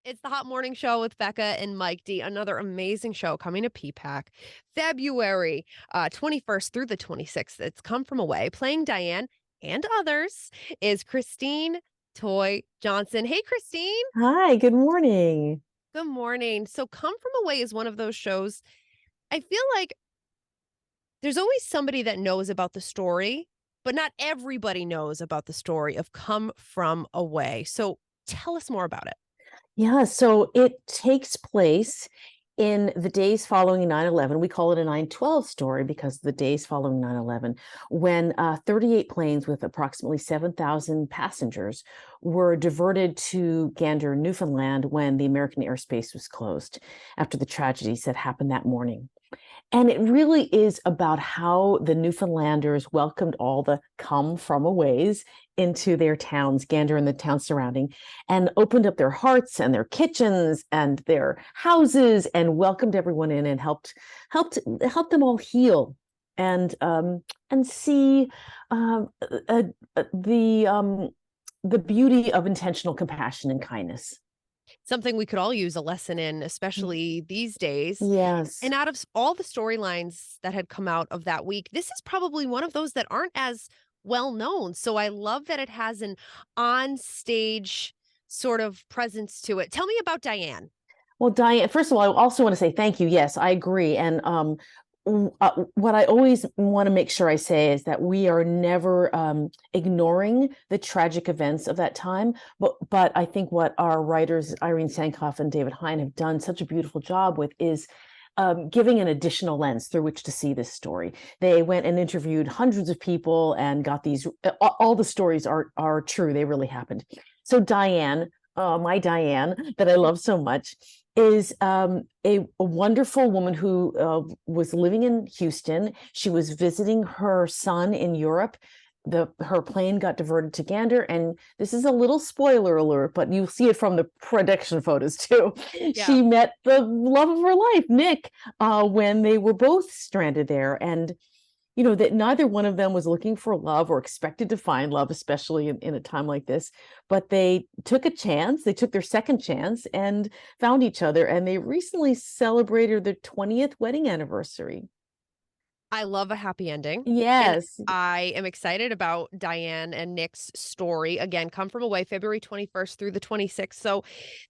It's the Hot Morning Show with Becca and Mike D. Another amazing show coming to PPAC February 21st through the 26th. It's Come From Away. Playing Diane and others is Christine Toy Johnson. Hey, Christine. Hi, good morning. Good morning. So, Come From Away is one of those shows. I feel like there's always somebody that knows about the story, but not everybody knows about the story of Come From Away. So, tell us more about it. Yeah, so it takes place in the days following 9/11. We call it a 9/12 story because the days following 9/11, when 38 planes with approximately 7,000 passengers were diverted to Gander, Newfoundland, when the American airspace was closed after the tragedies that happened that morning. And it really is about how the Newfoundlanders welcomed all the come from aways into their towns, Gander and the town surrounding, and opened up their hearts and their kitchens and their houses and welcomed everyone in and helped them all heal and see uh, the beauty of intentional compassion and kindness. Something we could all use a lesson in, especially these days. Yes. And out of all the storylines that had come out of that week, this is probably one of those that aren't as well known. So I love that it has an on stage sort of presence to it. Tell me about Diane. Well, Diane, first of all, I also want to say thank you. Yes, I agree. And what I always want to make sure I say is that we are never ignoring the tragic events of that time. But I think what our writers, Irene Sankoff and David Hein, have done such a beautiful job with is giving an additional lens through which to see this story. They went and interviewed hundreds of people and got these. All the stories are true; they really happened. So Diane, my Diane, that I love so much, is a wonderful woman who was living in Houston. She was visiting her son in Europe. Her plane got diverted to Gander, and this is a little spoiler alert, but you'll see it from the production photos too. Yeah. She met the love of her life, Nick, when they were both stranded there, and that neither one of them was looking for love or expected to find love, especially in a time like this. But they took a chance, they took their second chance and found each other. And they recently celebrated their 20th wedding anniversary. I love a happy ending. And Yes. I am excited about Diane and Nick's story. Again, Come From Away, February 21st through the 26th. So,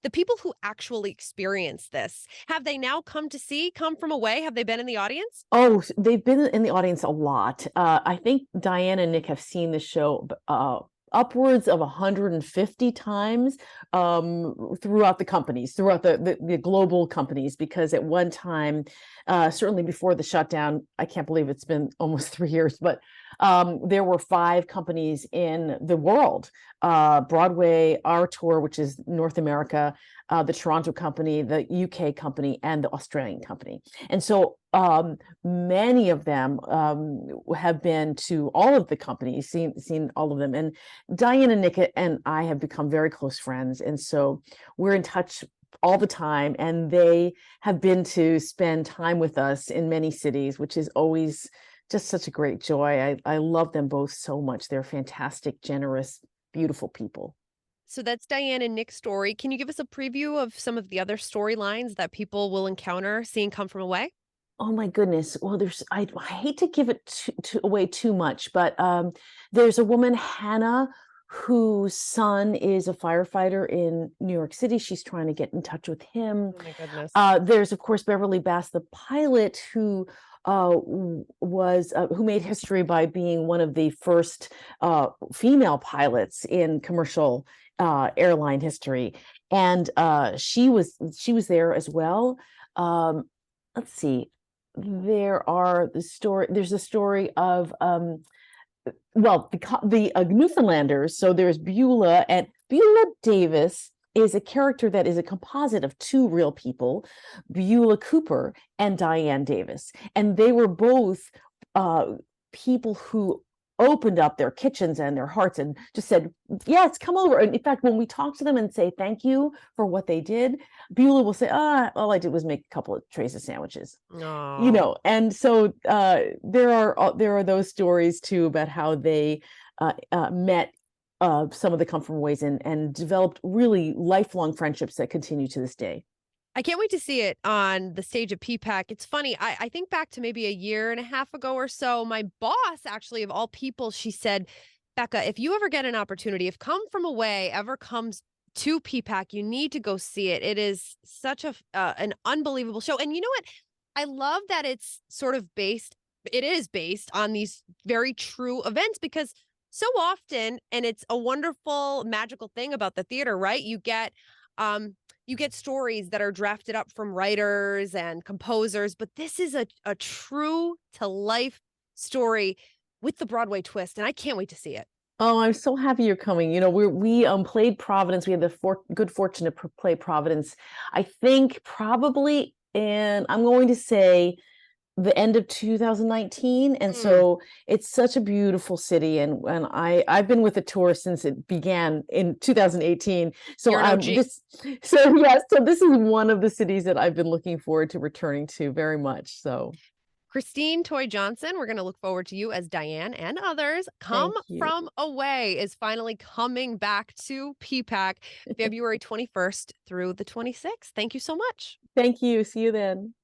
the people who actually experienced this, have they now come to see Come From Away? Have they been in the audience? Oh, they've been in the audience a lot. I think Diane and Nick have seen the show upwards of 150 times throughout the companies, throughout the global companies, because at one time, certainly before the shutdown, I can't believe it's been almost 3 years, but there were 5 companies in the world. Broadway, our tour, which is North America, the Toronto company, the UK company, and the Australian company. And so many of them have been to all of the companies, seen all of them. And Diane and Nick and I have become very close friends. And so we're in touch all the time. And they have been to spend time with us in many cities, which is always just such a great joy. I love them both so much. They're fantastic, generous, beautiful people. So that's Diane and Nick's story. Can you give us a preview of some of the other storylines that people will encounter seeing Come From Away? Oh my goodness. Well, I hate to give it away too much, but there's a woman, Hannah, whose son is a firefighter in New York City. She's trying to get in touch with him. Oh my goodness. There's, of course, Beverly Bass, the pilot, who made history by being one of the first female pilots in commercial airline history, and she was there as well. Let's see. There's a story of well, the Newfoundlanders. So there's Beulah, and Beulah Davis is a character that is a composite of 2 real people, Beulah Cooper and Diane Davis. And they were both people who opened up their kitchens and their hearts and just said, yes, come over. And in fact, when we talk to them and say thank you for what they did, Beulah will say, all I did was make a couple of trays of sandwiches. Oh, And so there are those stories too about how they met some of the come from aways and developed really lifelong friendships that continue to this day. I can't wait to see it on the stage of PPAC. It's funny. I think back to maybe a year and a half ago or so. My boss, actually, of all people, she said, Becca, if you ever get an opportunity, if Come From Away ever comes to PPAC, you need to go see it. It is such an unbelievable show. And you know what? I love that it's sort of it is based on these very true events because so often, and it's a wonderful, magical thing about the theater, right? You get stories that are drafted up from writers and composers, but this is a true to life story with the Broadway twist, and I can't wait to see it. Oh, I'm so happy you're coming. We played Providence. We had the good fortune to play Providence. I think probably, and I'm going to say the end of 2019. And Mm, so it's such a beautiful city. And I've been with the tour since it began in 2018. So you're an I'm OG. just, so yes, so this is one of the cities that I've been looking forward to returning to very much. So Christine Toy Johnson, we're going to look forward to you as Diane and others. Come thank you. From Away is finally coming back to PPAC February 21st through the 26th. Thank you so much. Thank you. See you then.